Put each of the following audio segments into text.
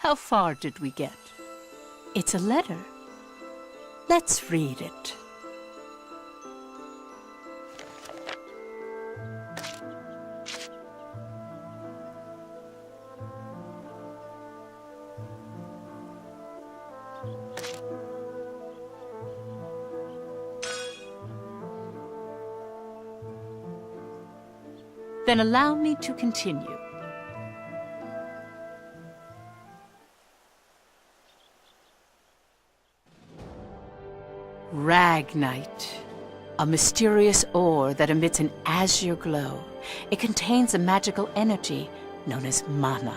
How far did we get? It's a letter. Let's read it. Then allow me to continue. Ragnite, a mysterious ore that emits an azure glow. It contains a magical energy known as mana.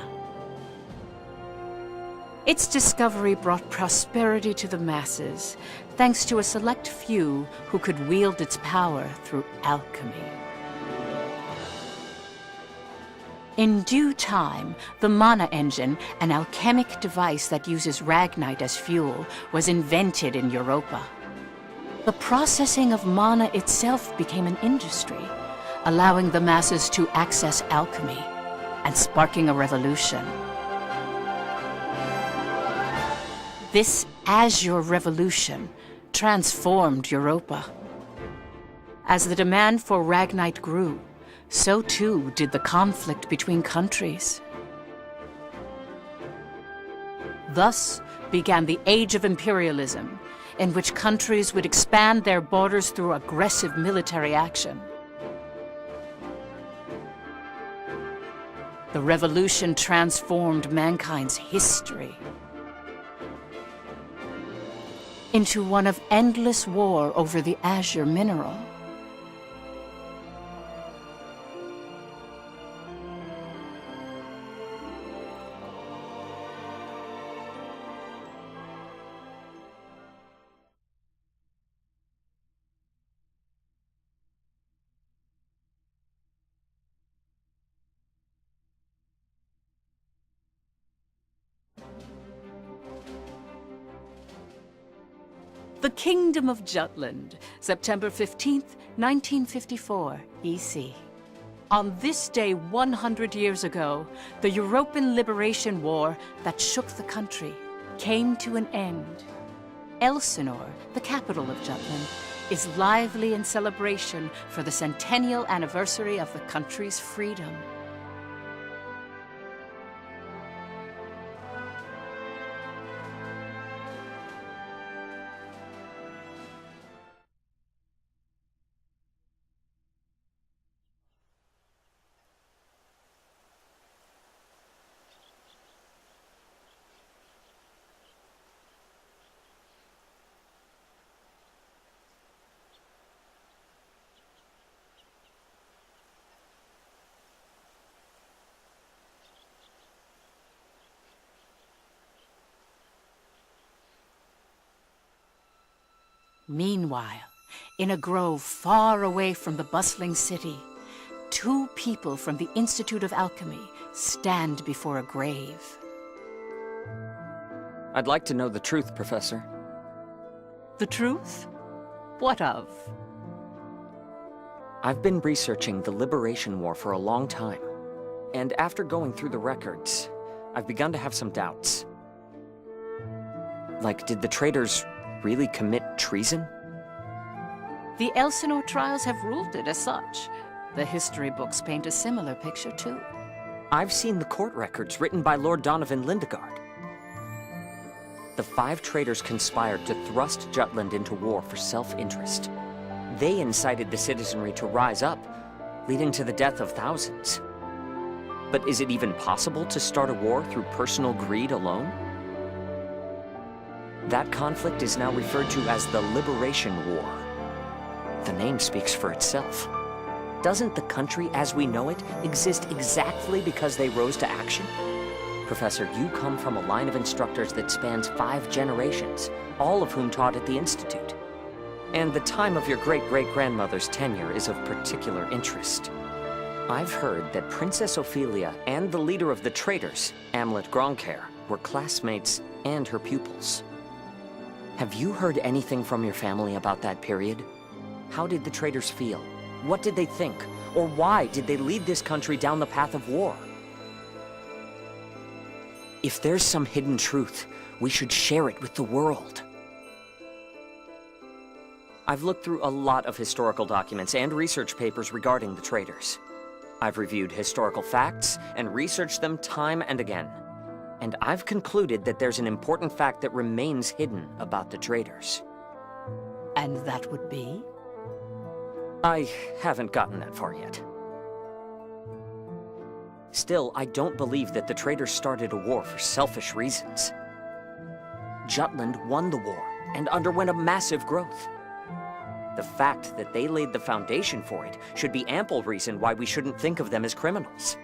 Its discovery brought prosperity to the masses, thanks to a select few who could wield its power through alchemy. In due time, the mana engine, an alchemic device that uses ragnite as fuel, was invented in Europa. The processing of mana itself became an industry, allowing the masses to access alchemy and sparking a revolution. This azure revolution transformed Europa. As the demand for ragnite grew, so too did the conflict between countries. Thus began the Age of Imperialism, in which countries would expand their borders through aggressive military action. The revolution transformed mankind's history into one of endless war over the azure mineral. The Kingdom of Jutland, September 15th, 1954, EC. On this day 100 years ago, the European Liberation War that shook the country came to an end. Elsinore, the capital of Jutland, is lively in celebration for the centennial anniversary of the country's freedom. Meanwhile, in a grove far away from the bustling city, two people from the Institute of Alchemy stand before a grave. I'd like to know the truth, Professor. The truth? What of? I've been researching the Liberation War for a long time, and after going through the records, I've begun to have some doubts. Like, did the traitors really commit treason? The Elsinore trials have ruled it as such. The history books paint a similar picture, too. I've seen the court records written by Lord Donovan Lindegard. The 5 traitors conspired to thrust Jutland into war for self-interest. They incited the citizenry to rise up, leading to the death of thousands. But is it even possible to start a war through personal greed alone? That conflict is now referred to as the Liberation War. The name speaks for itself. Doesn't the country as we know it exist exactly because they rose to action? Professor, you come from a line of instructors that spans 5 generations, all of whom taught at the Institute. And the time of your great-great-grandmother's tenure is of particular interest. I've heard that Princess Ophelia and the leader of the traitors, Amlet Gronkair, were classmates and her pupils. Have you heard anything from your family about that period? How did the traitors feel? What did they think? Or why did they lead this country down the path of war? If there's some hidden truth, we should share it with the world. I've looked through a lot of historical documents and research papers regarding the traitors. I've reviewed historical facts and researched them time and again. And I've concluded that there's an important fact that remains hidden about the traitors. And that would be? I haven't gotten that far yet. Still, I don't believe that the traitors started a war for selfish reasons. Jutland won the war and underwent a massive growth. The fact that they laid the foundation for it should be ample reason why we shouldn't think of them as criminals.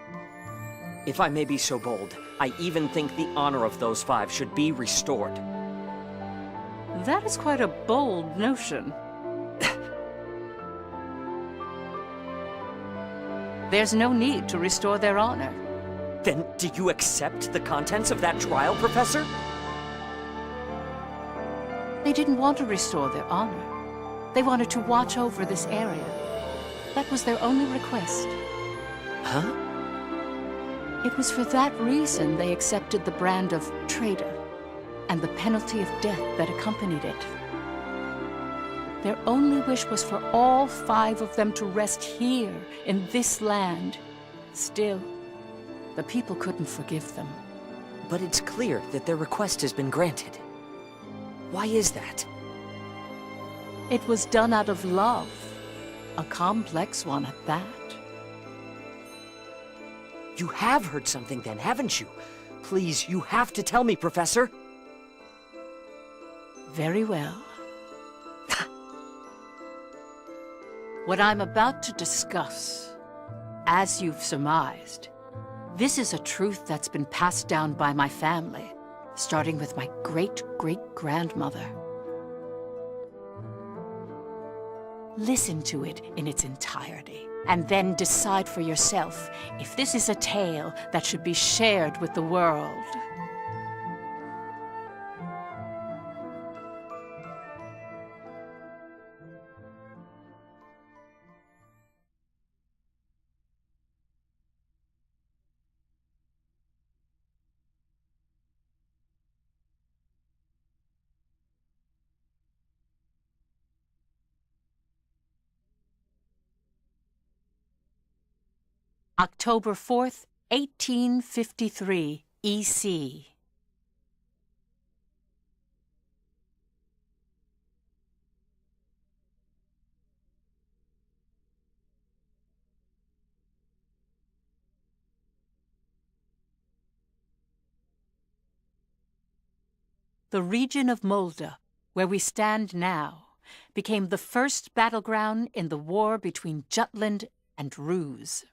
If I may be so bold, I even think the honor of those 5 should be restored. That is quite a bold notion. There's no need to restore their honor. Then do you accept the contents of that trial, Professor? They didn't want to restore their honor. They wanted to watch over this area. That was their only request. Huh? It was for that reason they accepted the brand of traitor and the penalty of death that accompanied it. Their only wish was for all 5 of them to rest here in this land. Still, the people couldn't forgive them. But it's clear that their request has been granted. Why is that? It was done out of love, a complex one at that. You have heard something then, haven't you? Please, you have to tell me, Professor. Very well. What I'm about to discuss, as you've surmised, this is a truth that's been passed down by my family, starting with my great-great-grandmother. Listen to it in its entirety, and then decide for yourself if this is a tale that should be shared with the world. October 4th, 1853, EC. The region of Molde, where we stand now, became the first battleground in the war between Jutland and Ruse.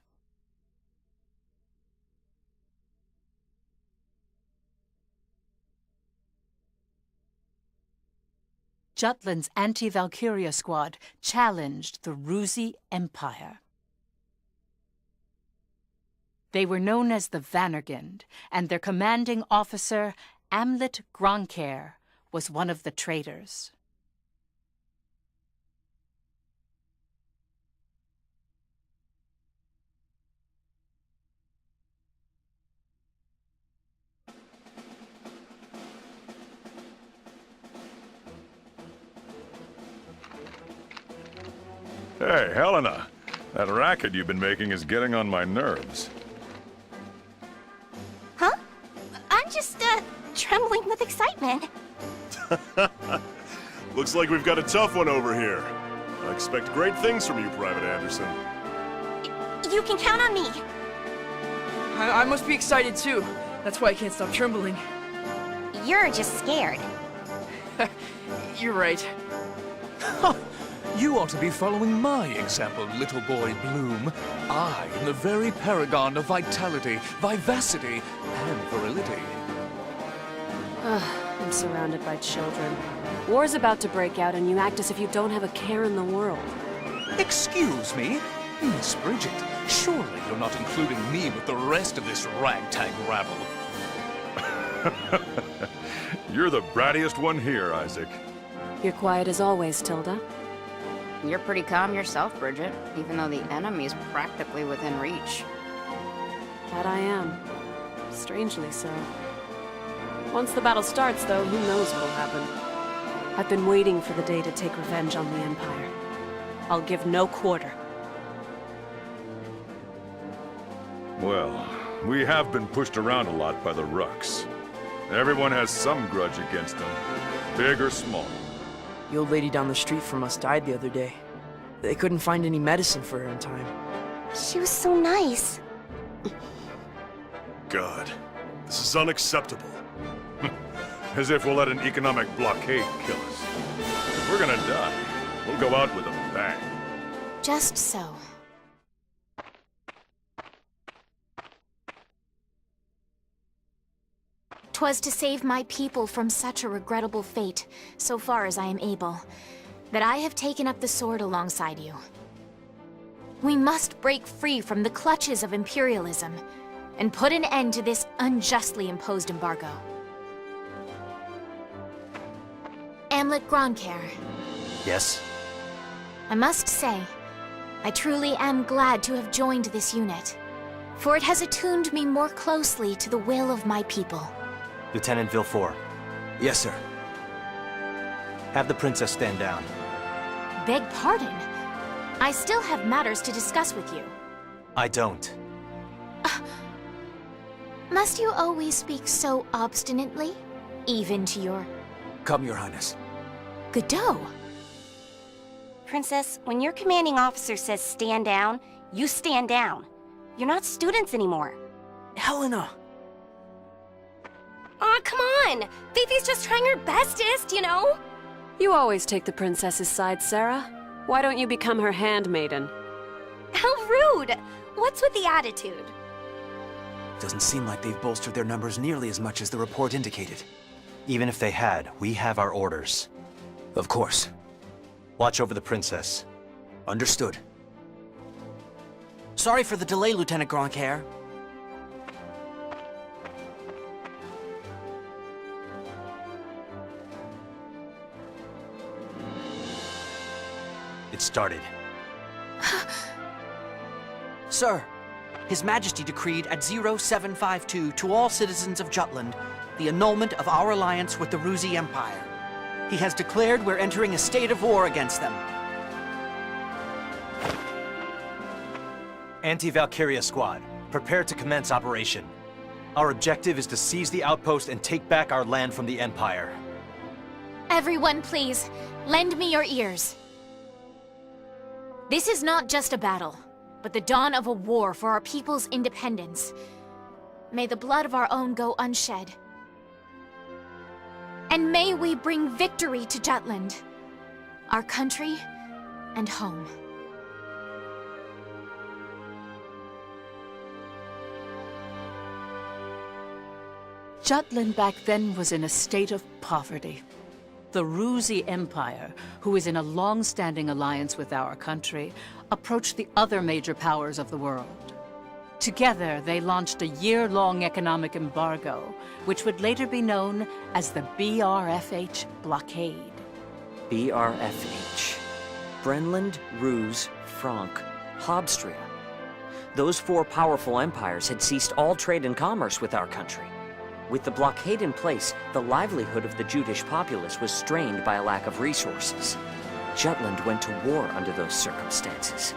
Jutland's anti-Valkyria squad challenged the Rusi Empire. They were known as the Vannergund, and their commanding officer, Amlet Gronkair, was one of the traitors. Hey, Helena. That racket you've been making is getting on my nerves. Huh? I'm just, trembling with excitement. Looks like we've got a tough one over here. I expect great things from you, Private Anderson. You can count on me. I must be excited too. That's why I can't stop trembling. You're just scared. You're right. You ought to be following my example, little boy Bloom. I am the very paragon of vitality, vivacity, and virility. I'm surrounded by children. War's about to break out and you act as if you don't have a care in the world. Excuse me? Miss Bridget, surely you're not including me with the rest of this ragtag rabble. You're the brattiest one here, Isaac. You're quiet as always, Tilda. You're pretty calm yourself, Bridget, even though the enemy's practically within reach. That I am. Strangely so. Once the battle starts, though, who knows what'll happen. I've been waiting for the day to take revenge on the Empire. I'll give no quarter. Well, we have been pushed around a lot by the Rucks. Everyone has some grudge against them, big or small. The old lady down the street from us died the other day. They couldn't find any medicine for her in time. She was so nice. God, this is unacceptable. As if we'll let an economic blockade kill us. If we're gonna die, we'll go out with a bang. Just so. "'Twas to save my people from such a regrettable fate, so far as I am able, that I have taken up the sword alongside you. We must break free from the clutches of imperialism, and put an end to this unjustly imposed embargo. Amlet Gronkair, Yes? I must say, I truly am glad to have joined this unit, for it has attuned me more closely to the will of my people. Lieutenant Villefort. Yes, sir. Have the princess stand down. Beg pardon? I still have matters to discuss with you. I don't. Must you always speak so obstinately? Even to your Come, Your Highness. Godot? Princess, when your commanding officer says stand down, you stand down. You're not students anymore. Helena! Aw, come on! Fifi's just trying her bestest, you know? You always take the princess's side, Sarah. Why don't you become her handmaiden? How rude! What's with the attitude? Doesn't seem like they've bolstered their numbers nearly as much as the report indicated. Even if they had, we have our orders. Of course. Watch over the princess. Understood. Sorry for the delay, Lieutenant Gronkair. It started. Sir, His Majesty decreed at 0752 to all citizens of Jutland the annulment of our alliance with the Ruzi Empire. He has declared we're entering a state of war against them. Anti-Valkyria squad, prepare to commence operation. Our objective is to seize the outpost and take back our land from the Empire. Everyone, please, lend me your ears. This is not just a battle, but the dawn of a war for our people's independence. May the blood of our own go unshed. And may we bring victory to Jutland, our country and home. Jutland back then was in a state of poverty. The Ruzi Empire, who is in a long-standing alliance with our country, approached the other major powers of the world. Together, they launched a year-long economic embargo, which would later be known as the BRFH blockade. BRFH. Brenland, Ruse, Frank, Habstria. Those four powerful empires had ceased all trade and commerce with our country. With the blockade in place, the livelihood of the Jutish populace was strained by a lack of resources. Jutland went to war under those circumstances.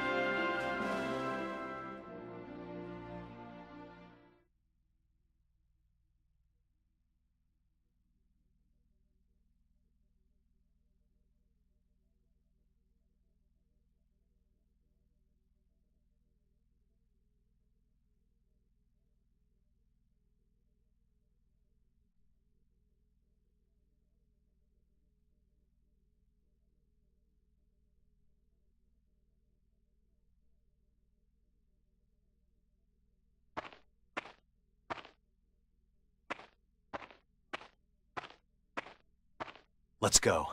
Let's go.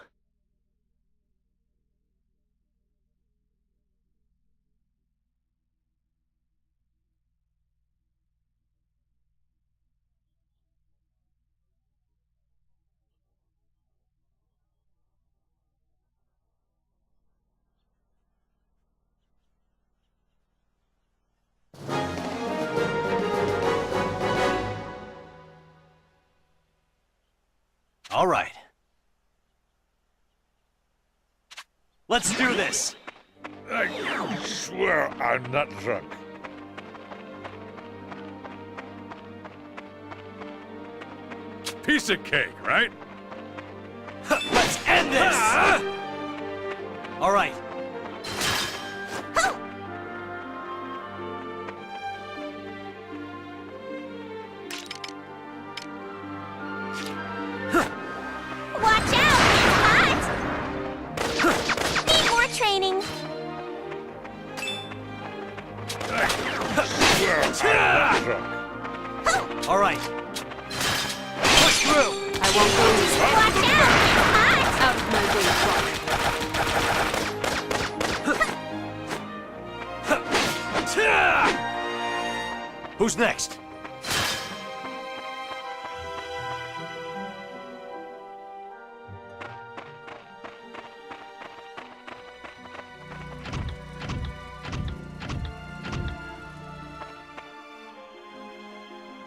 All right. Let's do this! I swear I'm not drunk. Piece of cake, right? Let's end this! All right. Watch out! It's hot! Need more training. I swear I'm not drunk. All right. Push through! I won't go easy. Watch out! It's hot! Out of my way, Clark. Who's next?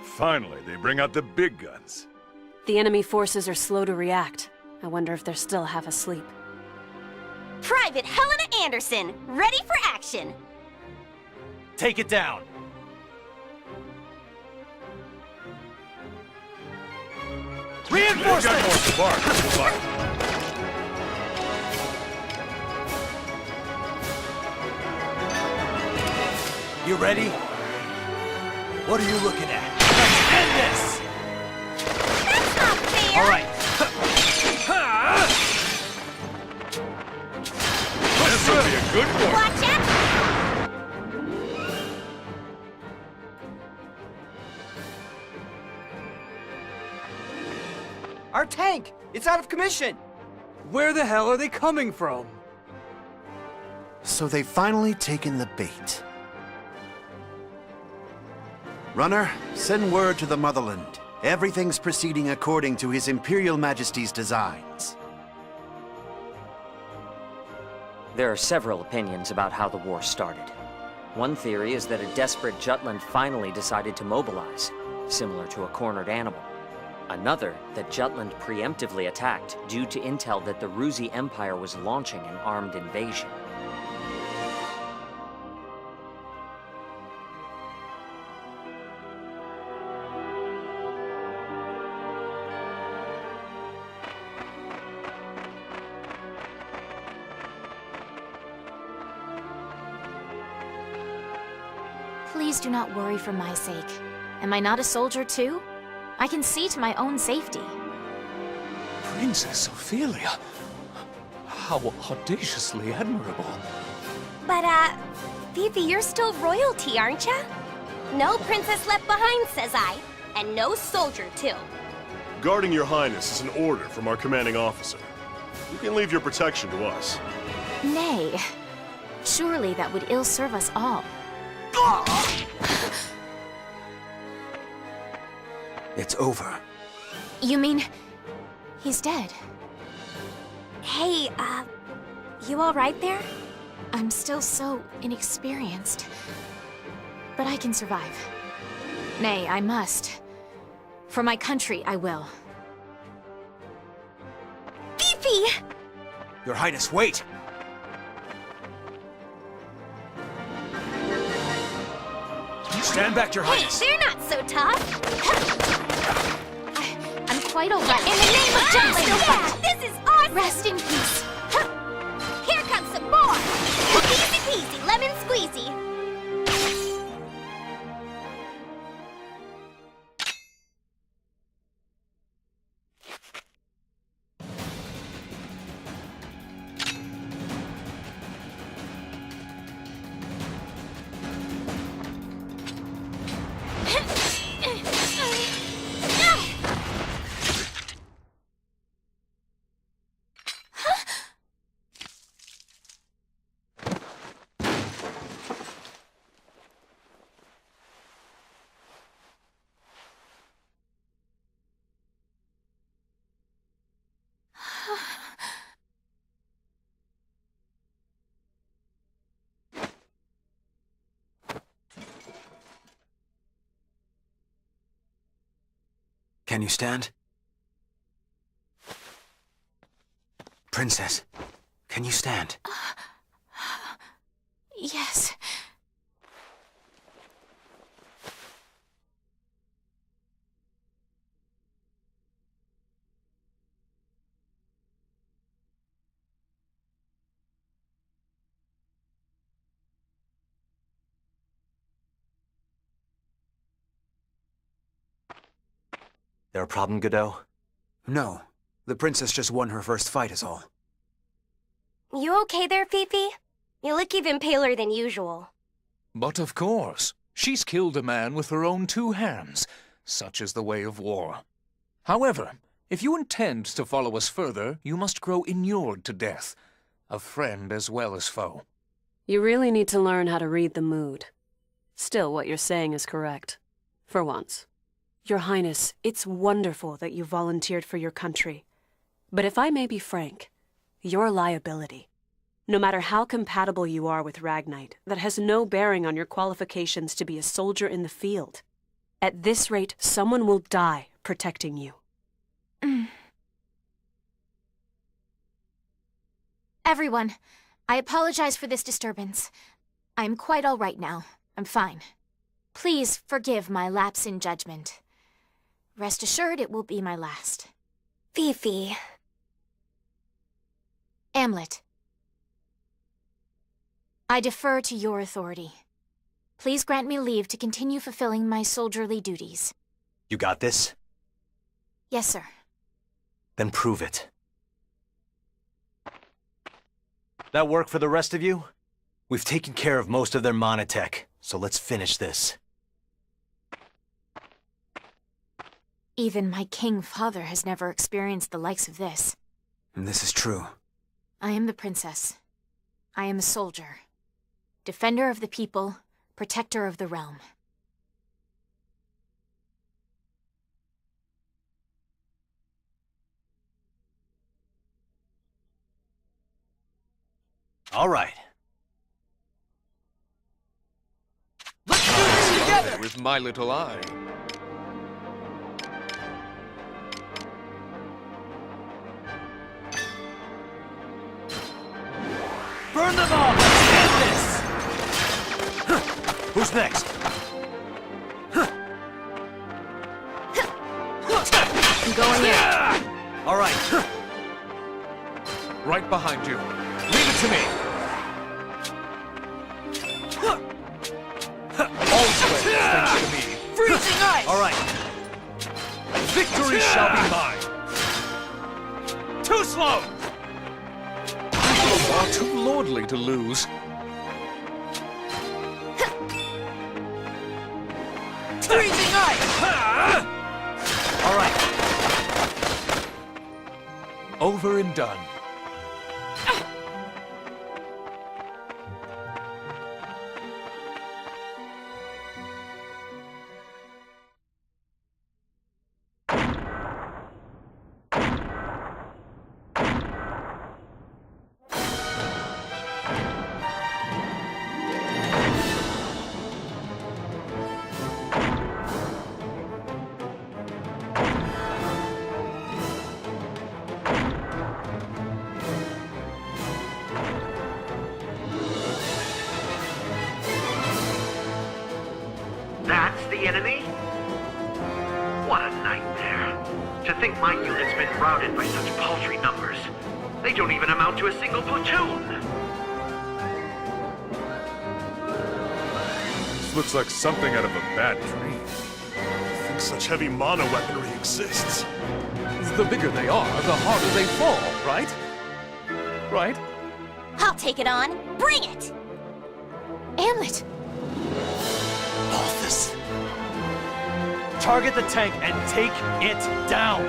Finally, they bring out the big guns. The enemy forces are slow to react. I wonder if they're still half asleep. Private Helena Anderson, ready for action. Take it down. They've got more Reinforcements! spark, but You ready? What are you looking at? Let's end this! That's not fair! All right. this will be a good one. Watch out! Our tank! It's out of commission! Where the hell are they coming from? So they've finally taken the bait. Runner, send word to the motherland. Everything's proceeding according to His Imperial Majesty's designs. There are several opinions about how the war started. One theory is that a desperate Jutland finally decided to mobilize, similar to a cornered animal. Another, that Jutland preemptively attacked due to intel that the Ruzi Empire was launching an armed invasion. Please do not worry for my sake. Am I not a soldier too? I can see to my own safety. Princess Ophelia. How audaciously admirable. But, Fifi, you're still royalty, aren't ya? No princess left behind, says I. And no soldier, too. Guarding your highness is an order from our commanding officer. You can leave your protection to us. Nay. Surely that would ill serve us all. It's over. You mean... he's dead? Hey, you alright there? I'm still so inexperienced. But I can survive. Nay, I must. For my country, I will. Fifi! Your Highness, wait! Stand back, Your Hey, Highness! they're not so tough! I'm quite alright. In the name of Jutland, yeah! This is awesome! Rest in peace. Here comes some more! Easy peasy, lemon squeezy! Can you stand? Princess, can you stand? Yes. There a problem, Godot? No. The princess just won her first fight is all. You okay there, Fifi? You look even paler than usual. But of course, she's killed a man with her own 2 hands. Such is the way of war. However, if you intend to follow us further, you must grow inured to death. A friend as well as foe. You really need to learn how to read the mood. Still, what you're saying is correct. For once. Your Highness, it's wonderful that you volunteered for your country. But if I may be frank, you're a liability. No matter how compatible you are with Ragnite, that has no bearing on your qualifications to be a soldier in the field. At this rate, someone will die protecting you. Everyone, I apologize for this disturbance. I am quite all right now. I'm fine. Please forgive my lapse in judgment. Rest assured it will be my last. Fifi. Amlet. I defer to your authority. Please grant me leave to continue fulfilling my soldierly duties. You got this? Yes, sir. Then prove it. That work for the rest of you? We've taken care of most of their monotech, so let's finish this. Even my king father has never experienced the likes of this. This is true. I am the princess. I am a soldier. Defender of the people, protector of the realm. All right. Let's do this together! With my little eye. Burn them all! Let's get this! Who's next? I'm going in. All right. Right behind you. Leave it to me. Always thanks to me. Freezing ice! All right. Victory shall be mine. Too slow! Far too lordly to lose. Freezing ice! All right. Over and done. That's the enemy? What a nightmare. To think my unit's been routed by such paltry numbers. They don't even amount to a single platoon. This looks like something out of a bad dream. I think such heavy mono weaponry exists. The bigger they are, the harder they fall, right? Right? I'll take it on. Bring it! Amlet! Balthus. Target the tank and take it down.